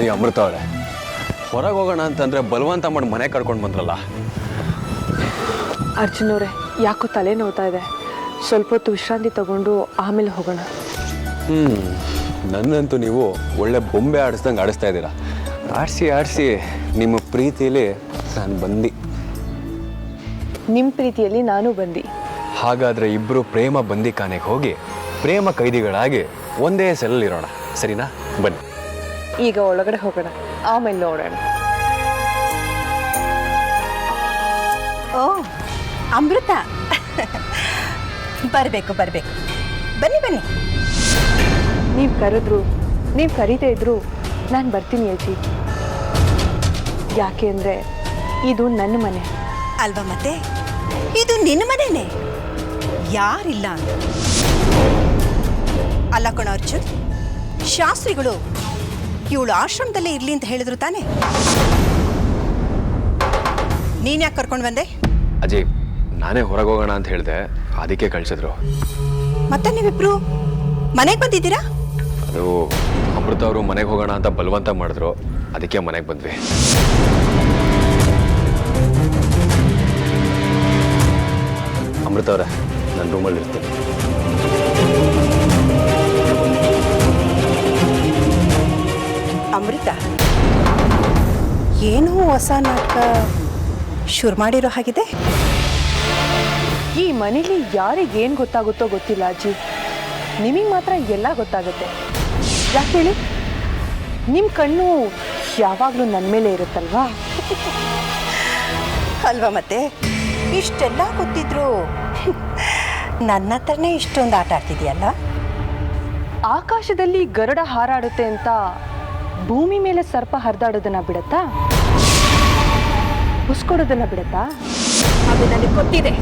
ರೀ ಅಮೃತ ಅವರೇ, ಹೊರಗೆ ಹೋಗೋಣ ಅಂತಂದರೆ ಬಲವಂತ ಮಾಡಿ ಮನೆ ಕರ್ಕೊಂಡು ಬಂದ್ರಲ್ಲ. ಅರ್ಜುನವ್ರೆ, ಯಾಕೋ ತಲೆ ನೋವ್ತಾ ಇದೆ, ಸ್ವಲ್ಪ ಹೊತ್ತು ವಿಶ್ರಾಂತಿ ತಗೊಂಡು ಆಮೇಲೆ ಹೋಗೋಣ. ನನ್ನಂತೂ ನೀವು ಒಳ್ಳೆ ಬೊಂಬೆ ಆಡಿಸ್ದಂಗೆ ಆಡಿಸ್ತಾ ಇದ್ದೀರಾ. ಆಡಿಸಿ ಆಡಿಸಿ ನಿಮ್ಮ ಪ್ರೀತಿಯಲ್ಲಿ ನಾನು ಬಂದು. ನಿಮ್ಮ ಪ್ರೀತಿಯಲ್ಲಿ ನಾನು ಬಂದು. ಹಾಗಾದರೆ ಇಬ್ಬರು ಪ್ರೇಮ ಬಂದಿಖಾನೆಗೆ ಹೋಗಿ ಪ್ರೇಮ ಕೈದಿಗಳಾಗಿ ಒಂದೇ ಸೆಲ್ಲಲ್ಲಿರೋಣ, ಸರಿನಾ? ಬನ್ನಿ. ಈಗ ಒಳಗಡೆ ಹೋಗೋಣ, ಆಮೇಲೆ ನೋಡೋಣ. ಓ ಅಮೃತ, ಬರಬೇಕು ಬರಬೇಕು, ಬನ್ನಿ ಬನ್ನಿ. ನೀವು ಕರೆದ್ರು, ನೀವು ಕರೀತಾ ಇದ್ರು ನಾನು ಬರ್ತೀನಿ ಅಜ್ಜಿ. ಯಾಕೆ ಅಂದರೆ ಇದು ನನ್ನ ಮನೆ ಅಲ್ವಾ? ಮತ್ತೆ ಇದು ನಿನ್ನ ಮನೆನೇ, ಯಾರಿಲ್ಲ ಅಲ್ಲ ಕಣ ಅರ್ಜುನ್. ಶಾಸ್ತ್ರಿಗಳು ಇವಳು ಆಶ್ರಮದಲ್ಲೇ ಇರಲಿ ಅಂತ ಹೇಳಿದ್ರು ತಾನೆ? ನೀನ್ ಯಾಕೆ ಕರ್ಕೊಂಡು ಬಂದೆ? ಅಜಯ್, ನಾನೇ ಹೊರಗೆ ಹೋಗೋಣ ಅಂತ ಹೇಳಿದೆ, ಅದಕ್ಕೆ ಕಳಿಸಿದ್ರು. ಮತ್ತೆ ನೀವಿಬ್ರು ಮನೆಗೆ ಬಂದಿದ್ದೀರಾ? ಅದು ಅಮೃತ ಅವರು ಮನೆಗೆ ಹೋಗೋಣ ಅಂತ ಬಲವಂತ ಮಾಡಿದ್ರು, ಅದಕ್ಕೆ ಮನೆಗೆ ಬಂದ್ವಿ. ಅಮೃತ ಅವರೇ, ನಾನು ರೂಮಲ್ಲಿ ಇರ್ತೀನಿ. ಅಮೃತ, ಏನೋ ಹೊಸ ನಾಟಕ ಶುರು ಮಾಡಿರೋ ಹಾಗಿದೆ. ಈ ಮನೇಲಿ ಯಾರಿಗೇನು ಗೊತ್ತಾಗುತ್ತೋ ಗೊತ್ತಿಲ್ಲ ಅಜ್ಜಿ, ನಿಮಗೆ ಮಾತ್ರ ಎಲ್ಲ ಗೊತ್ತಾಗುತ್ತೆ. ಯಾಕೆ ಹೇಳಿ? ನಿಮ್ಮ ಕಣ್ಣು ಯಾವಾಗಲೂ ನನ್ನ ಮೇಲೆ ಇರುತ್ತಲ್ವಾ? ಅಲ್ವಾ? ಮತ್ತೆ ಇಷ್ಟೆಲ್ಲ ಗೊತ್ತಿದ್ರು ನನ್ನ ಹತ್ರನೇ ಇಷ್ಟೊಂದು ಆಟ ಆಡ್ತಿದೆಯಲ್ಲ. ಆಕಾಶದಲ್ಲಿ ಗರುಡ ಹಾರಾಡುತ್ತೆ ಅಂತ ಭೂಮಿ ಮೇಲೆ ಸರ್ಪ ಹರಿದಾಡೋದನ್ನ ಬಿಡತ್ತಾ? ಉಸ್ಕೊಡೋದನ್ನ ಬಿಡತ್ತಾ? ಅದು ನನಗೆ ಗೊತ್ತಿದೆ.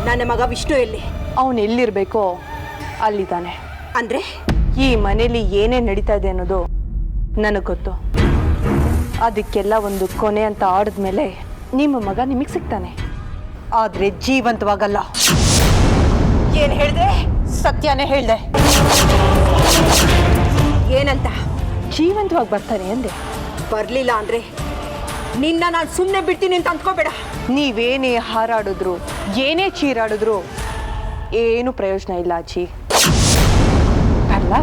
ನನ್ನ ಮಗ ವಿಷ್ಣು ಎಲ್ಲಿ? ಅವನು ಎಲ್ಲಿರಬೇಕೋ ಅಲ್ಲಿದ್ದಾನೆ. ಅಂದರೆ ಈ ಮನೇಲಿ ಏನೇ ನಡೀತಾ ಇದೆ ಅನ್ನೋದು ನನಗೆ ಗೊತ್ತು. ಅದಕ್ಕೆಲ್ಲ ಒಂದು ಕೊನೆ ಅಂತ ಆಡಿದ್ಮೇಲೆ ನಿಮ್ಮ ಮಗ ನಿಮಗೆ ಸಿಗ್ತಾನೆ, ಆದರೆ ಜೀವಂತವಾಗಲ್ಲ. ಏನು ಹೇಳಿದೆ? ಸತ್ಯನೇ ಹೇಳಿದೆ. ಏನಂತ? ಜೀವಂತವಾಗಿ ಬರ್ತಾನೆ ಅಂದೆ. ಬರಲಿಲ್ಲ ಅಂದರೆ ನಿನ್ನ ನಾನು ಸುಮ್ಮನೆ ಬಿಡ್ತೀನಿ ಅಂತ ಅಂದ್ಕೋಬೇಡ. ನೀವೇನೇ ಹಾರಾಡಿದ್ರು, ಏನೇ ಚೀರಾಡಿದ್ರು ಏನು ಪ್ರಯೋಜನ ಇಲ್ಲ ಅಜ್ಜಿ, ಅಲ್ಲ?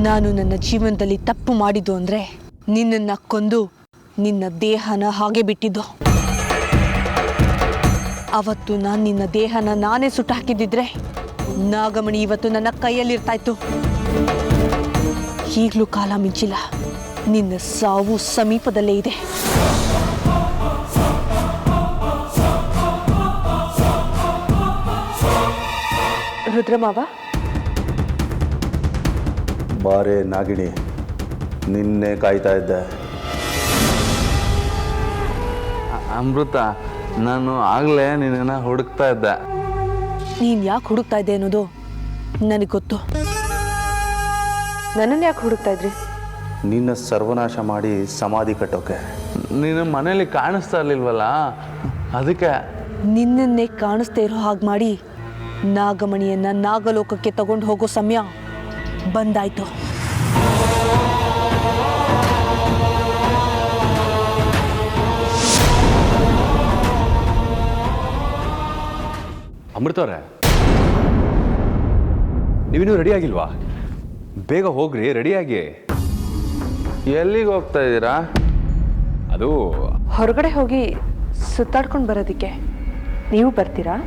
ನಾನು ನನ್ನ ಜೀವನದಲ್ಲಿ ತಪ್ಪು ಮಾಡಿದ್ದು ಅಂದರೆ ನಿನ್ನನ್ನು ಕೊಂದು ನಿನ್ನ ದೇಹನ ಹಾಗೆ ಬಿಟ್ಟಿದ್ದು. ಅವತ್ತು ನಾನು ನಿನ್ನ ದೇಹನ ನಾನೇ ಸುಟ್ಟು ಹಾಕಿದ್ದಿದ್ರೆ ನಾಗಮಣಿ ಇವತ್ತು ನನ್ನ ಕೈಯಲ್ಲಿರ್ತಾ ಇತ್ತು. ಈಗಲೂ ಕಾಲ ಮಿಂಚಿಲ್ಲ, ನಿನ್ನ ಸಾವು ಸಮೀಪದಲ್ಲೇ ಇದೆ. ರುದ್ರಮಾವ, ಬಾರೆ ನಾಗಿಣಿ, ನಿನ್ನೆ ಕಾಯ್ತಾ ಇದ್ದೆ. ಅಮೃತ, ನಾನು ಆಗಲೇ ನಿನ್ನನ್ನು ಹುಡುಕ್ತಾ ಇದ್ದೆ. ನೀನು ಯಾಕೆ ಹುಡುಕ್ತಾ ಇದ್ದೆ ಅನ್ನೋದು ನನಗೆ ಗೊತ್ತು. ನನ್ನನ್ನು ಯಾಕೆ ಹುಡುಕ್ತಾ ಇದ್ರಿ? ನಿನ್ನ ಸರ್ವನಾಶ ಮಾಡಿ ಸಮಾಧಿ ಕಟ್ಟೋಕೆ. ನಿನ್ನ ಮನೇಲಿ ಕಾಣಿಸ್ತಾ ಇರ್ಲಿಲ್ವಲ್ಲ, ಅದಕ್ಕೆ. ನಿನ್ನನ್ನೇ ಕಾಣಿಸ್ತಾ ಇರೋ ಹಾಗೆ ಮಾಡಿ ನಾಗಮಣಿಯನ್ನು ನಾಗಲೋಕಕ್ಕೆ ತಗೊಂಡು ಹೋಗೋ ಸಮಯ ಬಂದಾಯ್ತು. ಅಮೃತವ್ರೆ, ನೀವಿನ್ನೂ ರೆಡಿ ಆಗಿಲ್ವಾ? ಬೇಗ ಹೋಗ್ರಿ, ರೆಡಿಯಾಗಿ. ಎಲ್ಲಿಗೆ ಹೋಗ್ತಾ ಇದ್ದೀರಾ? ಅದು ಹೊರಗಡೆ ಹೋಗಿ ಸುತ್ತಾಡ್ಕೊಂಡು ಬರೋದಕ್ಕೆ. ನೀವು ಬರ್ತೀರಾ?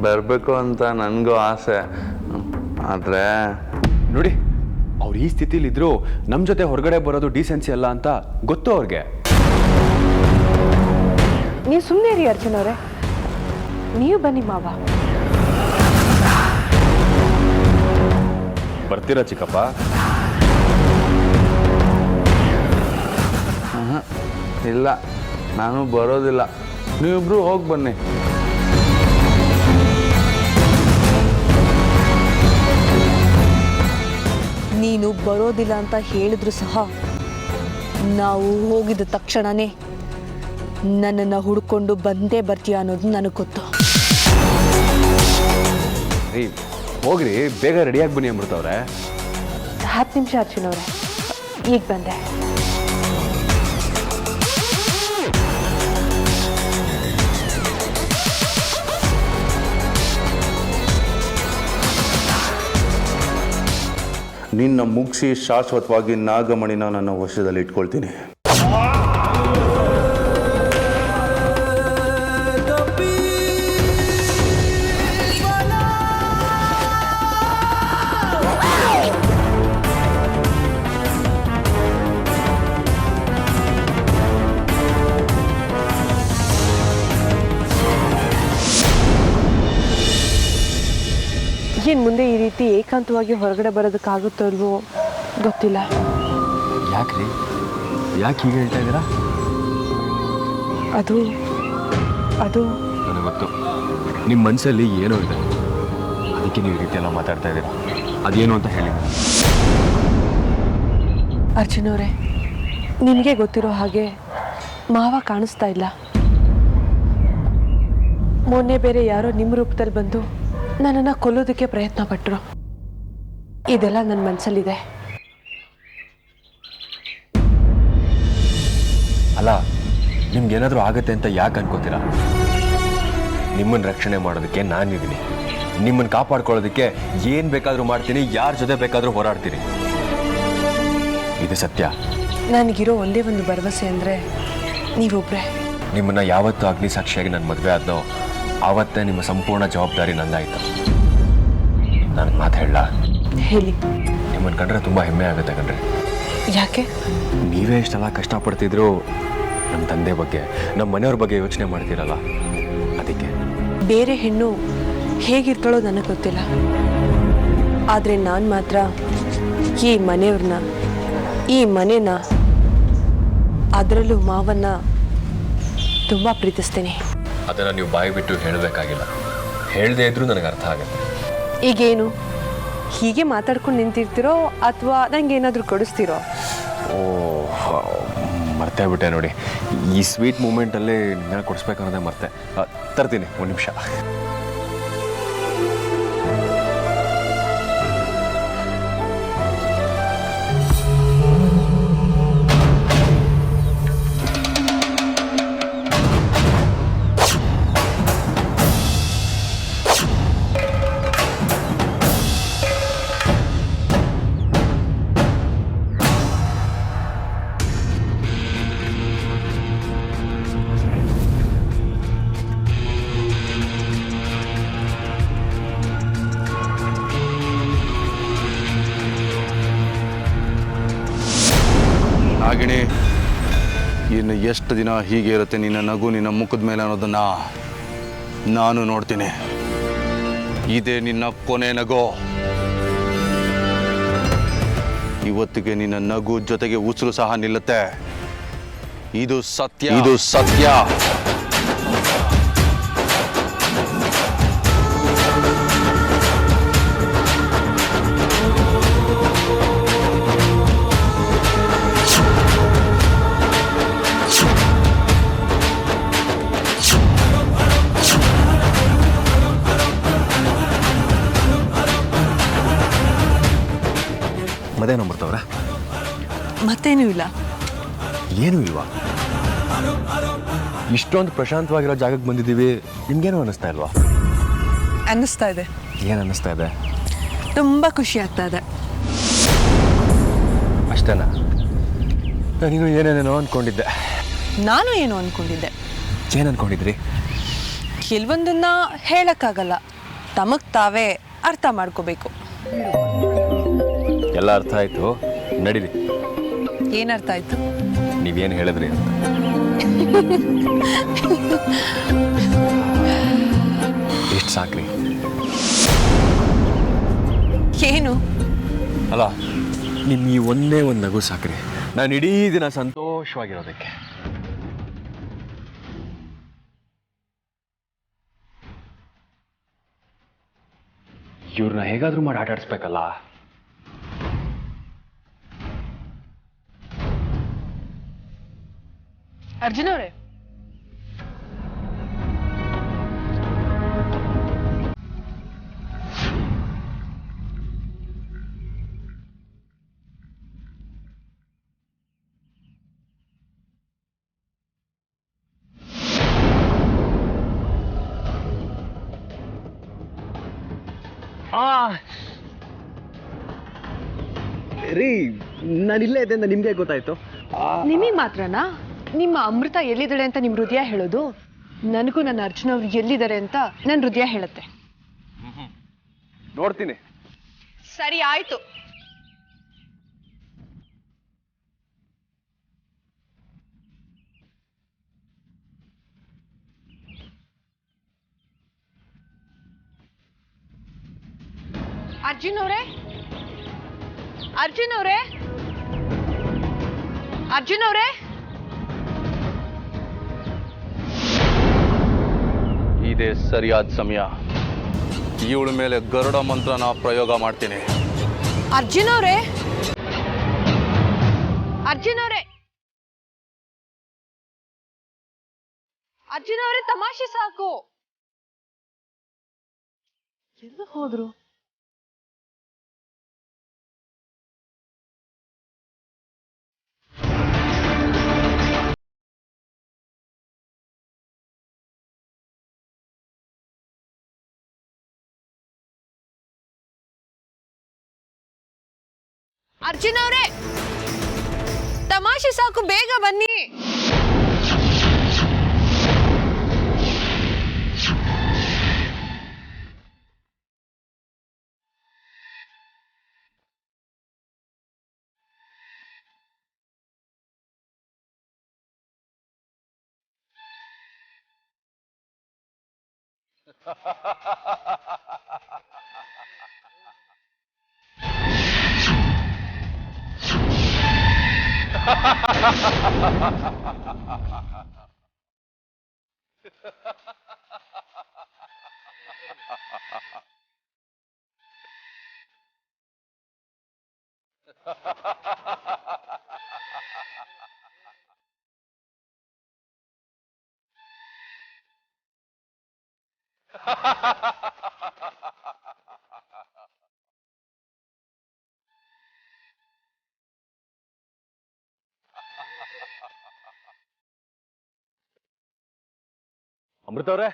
ಬರಬೇಕು ಅಂತ ನನಗೂ ಆಸೆ, ಆದರೆ ನೋಡಿ, ಅವ್ರು ಈ ಸ್ಥಿತಿಲಿದ್ರು ನಮ್ಮ ಜೊತೆ ಹೊರಗಡೆ ಬರೋದು ಡೀಸೆನ್ಸಿ ಅಲ್ಲ ಅಂತ ಗೊತ್ತು ಅವ್ರಿಗೆ. ನೀವು ಸುಮ್ಮನೆ ರೀ ಅರ್ಜುನ್ ಅವರೇ, ನೀವು ಬನ್ನಿ ಮಾವ. ಬರ್ತೀರಾ ಚಿಕ್ಕಪ್ಪ? ಇಲ್ಲ, ನಾನು ಬರೋದಿಲ್ಲ. ನೀವಿಬ್ರು ಹೋಗಿ ಬನ್ನಿ. ನೀನು ಬರೋದಿಲ್ಲ ಅಂತ ಹೇಳಿದ್ರು ಸಹ ನಾವು ಹೋಗಿದ ತಕ್ಷಣನೇ ನನ್ನನ್ನು ಹುಡ್ಕೊಂಡು ಬಂದೇ ಬರ್ತೀಯ ಅನ್ನೋದು ನನಗೆ ಗೊತ್ತು. ರೀ ಹೋಗ್ರಿ, ಬೇಗ ರೆಡಿಯಾಗಿ ಬನ್ನಿ ಅಮೃತವ್ರೆ. 10 ನಿಮಿಷ ಅರ್ಜುನ್ ಅವರೇ, ಈಗ ಬಂದೆ. ನಿನ್ನ ಮುಗಿಸಿ ಶಾಶ್ವತವಾಗಿ ನಾಗಮಣಿನ ನನ್ನ ವಶದಲ್ಲಿ ಇಟ್ಕೊಳ್ತೀನಿ. ಏನು ಮುಂದೆ ಈ ರೀತಿ ಏಕಾಂತವಾಗಿ ಹೊರಗಡೆ ಬರೋದಕ್ಕಾಗುತ್ತೋ ಅಲ್ವೋ ಗೊತ್ತಿಲ್ಲ. ಯಾಕ್ರಿ, ಯಾಕೆ ಹೀಗೆ ಹೇಳ್ತಾ ಇದ್ದೀರಾ? ಅದು ಅದು ನನಗೆ ಗೊತ್ತು, ನಿಮ್ಮ ಮನಸ್ಸಲ್ಲಿ ಏನೋ ಇದೆ, ಅದಕ್ಕೆ ನೀವು ಈ ರೀತಿ ಎಲ್ಲ ಮಾತಾಡ್ತಾ ಇದ್ದೀರಾ. ಅದೇನು ಅಂತ ಹೇಳಿ. ಅರ್ಜುನ್ ಅವರೇ, ನಿಮಗೆ ಗೊತ್ತಿರೋ ಹಾಗೆ ಮಾವ ಕಾಣಿಸ್ತಾ ಇಲ್ಲ. ಮೊನ್ನೆ ಬೇರೆ ಯಾರೋ ನಿಮ್ಮ ರೂಪದಲ್ಲಿ ಬಂದು ನನ್ನನ್ನು ಕೊಲ್ಲೋದಕ್ಕೆ ಪ್ರಯತ್ನ ಪಟ್ಟರು. ಇದೆಲ್ಲ ನನ್ನ ಮನಸ್ಸಲ್ಲಿದೆ. ಅಲ್ಲ, ನಿಮ್ಗೇನಾದರೂ ಆಗತ್ತೆ ಅಂತ ಯಾಕೆ ಅನ್ಕೋತೀರಾ? ನಿಮ್ಮನ್ನು ರಕ್ಷಣೆ ಮಾಡೋದಕ್ಕೆ ನಾನಿದ್ದೀನಿ. ನಿಮ್ಮನ್ನು ಕಾಪಾಡ್ಕೊಳ್ಳೋದಕ್ಕೆ ಏನು ಬೇಕಾದರೂ ಮಾಡ್ತೀನಿ, ಯಾರ ಜೊತೆ ಬೇಕಾದರೂ ಹೋರಾಡ್ತೀನಿ. ಇದು ಸತ್ಯ. ನನಗಿರೋ ಒಂದೇ ಒಂದು ಭರವಸೆ ಅಂದರೆ ನೀವೊಬ್ಬರೇ. ನಿಮ್ಮನ್ನು ಯಾವತ್ತೂ ಅಗ್ನಿ ಸಾಕ್ಷಿಯಾಗಿ ನನ್ನ ಮದುವೆ ಆದ್ನೋ ಆವತ್ತೇ ನಿಮ್ಮ ಸಂಪೂರ್ಣ ಜವಾಬ್ದಾರಿ ನಂದಾಯಿತು. ನನಗೆ ಮಾತು ಹೇಳ, ಹೇಳಿ. ನಿಮ್ಮನ್ನು ಕಂಡ್ರೆ ತುಂಬ ಹೆಮ್ಮೆ ಆಗುತ್ತೆ ಕಣ್ರಿ. ಯಾಕೆ? ನೀವೇ ಇಷ್ಟೆಲ್ಲ ಕಷ್ಟಪಡ್ತಿದ್ರು ನಮ್ಮ ತಂದೆ ಬಗ್ಗೆ, ನಮ್ಮ ಮನೆಯವ್ರ ಬಗ್ಗೆ ಯೋಚನೆ ಮಾಡ್ತೀರಲ್ಲ, ಅದಕ್ಕೆ. ಬೇರೆ ಹೆಣ್ಣು ಹೇಗಿರ್ತಾಳೋ ನನಗೆ ಗೊತ್ತಿಲ್ಲ, ಆದರೆ ನಾನು ಮಾತ್ರ ಈ ಮನೆಯವ್ರನ್ನ, ಈ ಮನೆನ, ಅದರಲ್ಲೂ ಮಾವನ್ನ ತುಂಬ ಪ್ರೀತಿಸ್ತೀನಿ. ಅದನ್ನು ನೀವು ಬಾಯಿ ಬಿಟ್ಟು ಹೇಳಬೇಕಾಗಿಲ್ಲ, ಹೇಳದೇ ಇದ್ರೂ ನನಗೆ ಅರ್ಥ ಆಗುತ್ತೆ. ಈಗೇನು ಹೀಗೆ ಮಾತಾಡ್ಕೊಂಡು ನಿಂತಿರ್ತೀರೋ ಅಥವಾ ನನಗೇನಾದರೂ ಕೊಡಿಸ್ತೀರೋ? ಓ, ಮರ್ತೇ ಬಿಟ್ಟೆ ನೋಡಿ. ಈ ಸ್ವೀಟ್ ಮೂಮೆಂಟಲ್ಲಿ ನಿಮ್ಮನ್ನ ಕೊಡಿಸ್ಬೇಕನ್ನೋದೇ ಮರ್ತೆ. ತರ್ತೀನಿ, ಒಂದು ನಿಮಿಷ. ನಾಗಿಣಿ, ಇನ್ನು ಎಷ್ಟು ದಿನ ಹೀಗೆ ಇರುತ್ತೆ ನಿನ್ನ ನಗು ನಿನ್ನ ಮುಖದ ಮೇಲೆ ಅನ್ನೋದನ್ನ ನಾನು ನೋಡ್ತೀನಿ. ಇದೇ ನಿನ್ನ ಕೊನೆ ನಗು. ಇವತ್ತಿಗೆ ನಿನ್ನ ನಗು ಜೊತೆಗೆ ಉಸಿರು ಸಹ ನಿಲ್ಲುತ್ತೆ. ಇದು ಸತ್ಯ, ಇದು ಸತ್ಯ. ಮದೇನೋ ಬರ್ತವ್ರೆ? ಮತ್ತೇನೂ ಇಲ್ಲ. ಏನೂ ಇಲ್ವಾ? ಇಷ್ಟೊಂದು ಪ್ರಶಾಂತವಾಗಿರೋ ಜಾಗಕ್ಕೆ ಬಂದಿದ್ದೀವಿ, ನಿಮ್ಗೇನು ಅನ್ನಿಸ್ತಾ ಇಲ್ವಾ? ಅನ್ನಿಸ್ತಾ ಇದೆ. ಏನು ಅನ್ನಿಸ್ತಾ ಇದೆ? ತುಂಬ ಖುಷಿ ಆಗ್ತಾ ಇದೆ. ಅಷ್ಟೇನಾ? ನಾನಿನ್ನು ಏನೇನೇನೋ ಅಂದ್ಕೊಂಡಿದ್ದೆ. ನಾನು ಏನು ಅಂದ್ಕೊಂಡಿದ್ದೆ? ಏನು ಅಂದ್ಕೊಂಡಿದ್ರಿ? ಕೆಲವೊಂದನ್ನ ಹೇಳಕ್ಕಾಗಲ್ಲ, ತಮಗ್ ತಾವೇ ಅರ್ಥ ಮಾಡ್ಕೋಬೇಕು. ಎಲ್ಲ ಅರ್ಥ ಆಯಿತು, ನಡೀರಿ. ಏನರ್ಥ ಆಯ್ತು? ನೀವೇನು ಹೇಳಿದ್ರಿ ಅಂತ. ಇಷ್ಟು ಸಾಕ್ರಿ. ಏನು? ಅಲ್ಲ, ನಿಮ್ಮ ಈ ಒಂದೇ ಒಂದು ನಗು ಸಾಕ್ರಿ, ನಾನು ಇಡೀ ದಿನ ಸಂತೋಷವಾಗಿರೋದಕ್ಕೆ. ಇವ್ರನ್ನ ಹೇಗಾದ್ರೂ ಮಾಡಿ ಆಟ ಆಡಿಸ್ಬೇಕಲ್ಲ. ಅರ್ಜುನ್ ಅವರೇ, ರೀ, ನಾನಿಲ್ಲೇ ಇದ್ದೆ ಅಂತ ನಿಮ್ಗೆ ಗೊತ್ತಾಯ್ತು? ನಿಮಗೆ ಮಾತ್ರನಾ ನಿಮ್ಮ ಅಮೃತ ಎಲ್ಲಿದ್ದಾಳೆ ಅಂತ ನಿಮ್ಮ ಹೃದಯ ಹೇಳೋದು? ನನಗೂ ನನ್ನ ಅರ್ಜುನ್ ಅವ್ರು ಎಲ್ಲಿದ್ದಾರೆ ಅಂತ ನನ್ನ ಹೃದಯ ಹೇಳುತ್ತೆ. ನೋಡ್ತೀನಿ. ಸರಿ, ಆಯ್ತು. ಅರ್ಜುನ್ ಅವರೇ, ಅರ್ಜುನ್ ಅವರೇ, ಅರ್ಜುನ್ ಅವರೇ, ಇದೇ ಸರಿಯಾದ ಸಮಯ. ಇವಳ ಮೇಲೆ ಗರುಡ ಮಂತ್ರನ ಪ್ರಯೋಗ ಮಾಡ್ತೀನಿ. ಅರ್ಜುನ್ ಅವರೇ, ಅರ್ಜುನ್ ಅವರೇ, ಅರ್ಜುನ್ ಅವರೇ, ತಮಾಷೆ ಸಾಕು. ಎಲ್ಲ ಹೋದ್ರು? ಅರ್ಜುನ್ ಅವರೇ, ತಮಾಷೆ ಸಾಕು, ಬೇಗ ಬನ್ನಿ. ಅಮೃತ ಅವರೇ,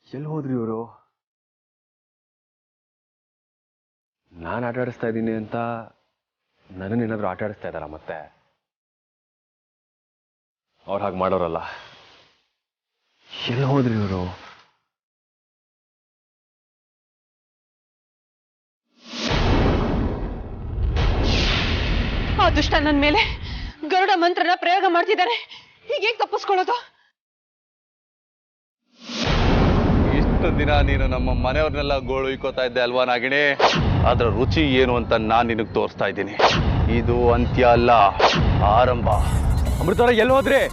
ಎಲ್ಲಿ ಹೋದ್ರಿ ಇವರು? ನಾನು ಆಟ ಆಡಿಸ್ತಾ ಇದ್ದೀನಿ ಅಂತ ನನ್ನನ್ನೇನಾದ್ರೂ ಆಟ ಆಡಿಸ್ತಾ ಇದ್ದಾರಾ ಮತ್ತೆ? ಅವ್ರು ಹಾಗೆ ಮಾಡೋರಲ್ಲ. ಎಲ್ಲಿ ಹೋದ್ರಿ ಇವರು? ಆ ದುಷ್ಟ ನನ್ನ ಮೇಲೆ ಗರುಡ ಮಂತ್ರನ ಪ್ರಯೋಗ ಮಾಡ್ತಿದ್ದಾನೆ. ಹೀಗೆ ತಪ್ಪಿಸ್ಕೊಳ್ಳೋದು? ಇಷ್ಟು ದಿನ ನೀನು ನಮ್ಮ ಮನೆಯವ್ರನ್ನೆಲ್ಲ ಗೋಳು ಇಕ್ಕೋತಾ ಇದ್ದೆ ಅಲ್ವಾ ನಾಗಿಣಿ? ಅದರ ರುಚಿ ಏನು ಅಂತ ನಾನು ನಿನಗೆ ತೋರಿಸ್ತಾ ಇದ್ದೀನಿ. ಇದು ಅಂತ್ಯ ಅಲ್ಲ, ಆರಂಭ. ಅಮೃತ ಅವರೇ, ಎಲ್ಲಿ ಹೋದ್ರಿ?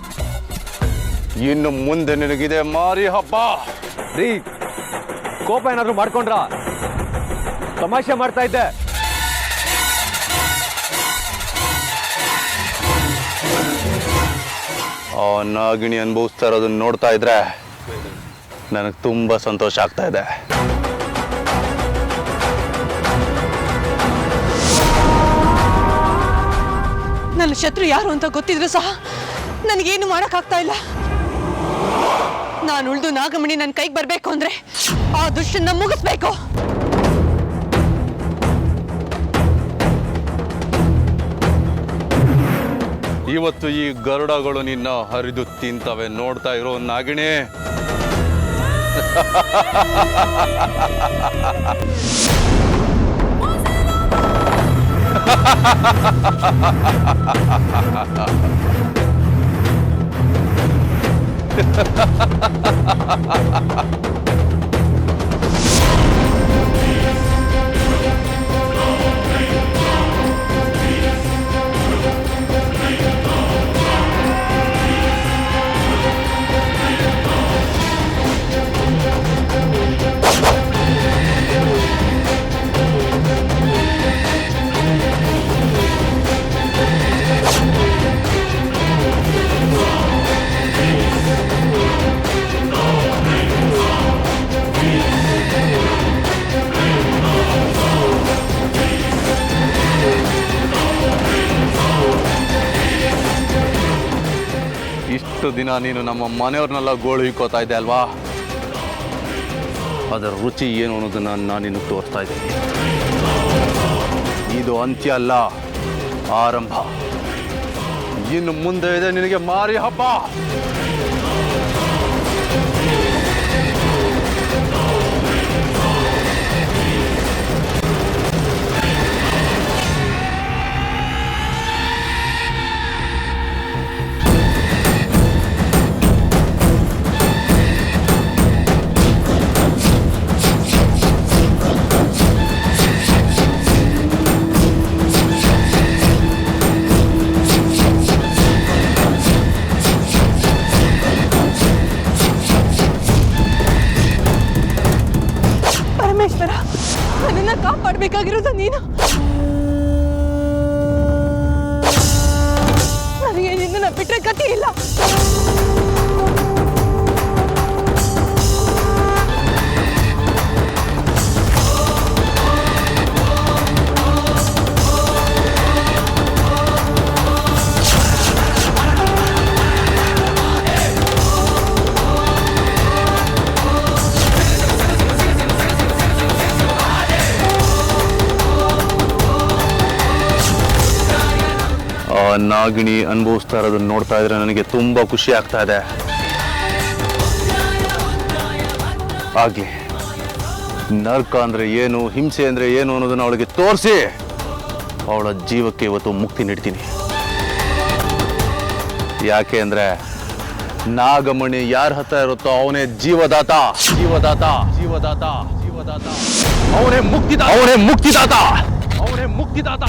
ಇನ್ನು ಮುಂದೆ ನಿನಗಿದೆ ಮಾರಿ ಹಬ್ಬ. ರೀ, ಕೋಪ ಏನಾದ್ರು ಮಾಡ್ಕೊಂಡ್ರ? ತಮಾಷೆ ಮಾಡ್ತಾ ಇದ್ದೆ. ಆ ನಾಗಿಣಿ ಅನುಭವಿಸ್ತಾ ಇರೋದನ್ನ ನೋಡ್ತಾ ಇದ್ರೆ ನನಗೆ ತುಂಬಾ ಸಂತೋಷ ಆಗ್ತಾ ಇದೆ. ನನ್ನ ಶತ್ರು ಯಾರು ಅಂತ ಗೊತ್ತಿದ್ರು ಸಹ ನನಗೇನು ಮಾಡೋಕ್ಕಾಗ್ತಾ ಇಲ್ಲ. ನಾನು ಉಳಿದು ನಾಗಮಣಿ ನನ್ನ ಕೈಗೆ ಬರಬೇಕು ಅಂದ್ರೆ ಆ ದುಷ್ಟನ್ನ ಮುಗಿಸ್ಬೇಕು. ಇವತ್ತು ಈ ಗರುಡಗಳು ನಿನ್ನ ಹರಿದು ತಿಂತವೆ. ನೋಡ್ತಾ ಇರೋ ನಾಗಿಣಿ. ಇಷ್ಟು ದಿನ ನೀನು ನಮ್ಮ ಮನೆಯವ್ರನ್ನೆಲ್ಲ ಗೋಳು ಇಕ್ಕೋತಾ ಇದ್ದೆ ಅಲ್ವಾ? ಅದರ ರುಚಿ ಏನು ಅನ್ನೋದನ್ನ ನಾನು ನಿನಗೆ ತೋರಿಸ್ತಾ ಇದ್ದೀನಿ. ಇದು ಅಂತ್ಯ ಅಲ್ಲ, ಆರಂಭ. ಇನ್ನು ಮುಂದೆ ಇದೆ ನಿನಗೆ ಮಾರಿ ಹಬ್ಬ. ಪರಮೇಶ್ವರ, ನನ್ನನ್ನು ಕಾಪಾಡಬೇಕಾಗಿರೋದು ನೀನು. ನನಗೆ ನಿನ್ನನ್ನು ಬಿಟ್ಟರೆ ಗತಿ ಇಲ್ಲ. ಆ ನಾಗಿಣಿ ಅನುಭವಿಸ್ತಾ ಇರೋದನ್ನ ನೋಡ್ತಾ ಇದ್ರೆ ನನಗೆ ತುಂಬಾ ಖುಷಿ ಆಗ್ತಾ ಇದೆ. ಆಗ್ಲಿ, ನರ್ಕ ಅಂದ್ರೆ ಏನು, ಹಿಂಸೆ ಅಂದ್ರೆ ಏನು ಅನ್ನೋದನ್ನ ಅವಳಿಗೆ ತೋರಿಸಿ ಅವಳ ಜೀವಕ್ಕೆ ಇವತ್ತು ಮುಕ್ತಿ ನೀಡ್ತೀನಿ. ಯಾಕೆ ಅಂದ್ರೆ ನಾಗಮಣಿ ಯಾರ ಹತ್ರ ಇರುತ್ತೋ ಅವನೇ ಜೀವದಾತ, ಜೀವದಾತ, ಜೀವದಾತ, ಜೀವದಾತ. ಅವನೇ ಮುಕ್ತಿದಾತ, ಅವನೇ ಮುಕ್ತಿದಾತ, ಅವನೇ ಮುಕ್ತಿದಾತ.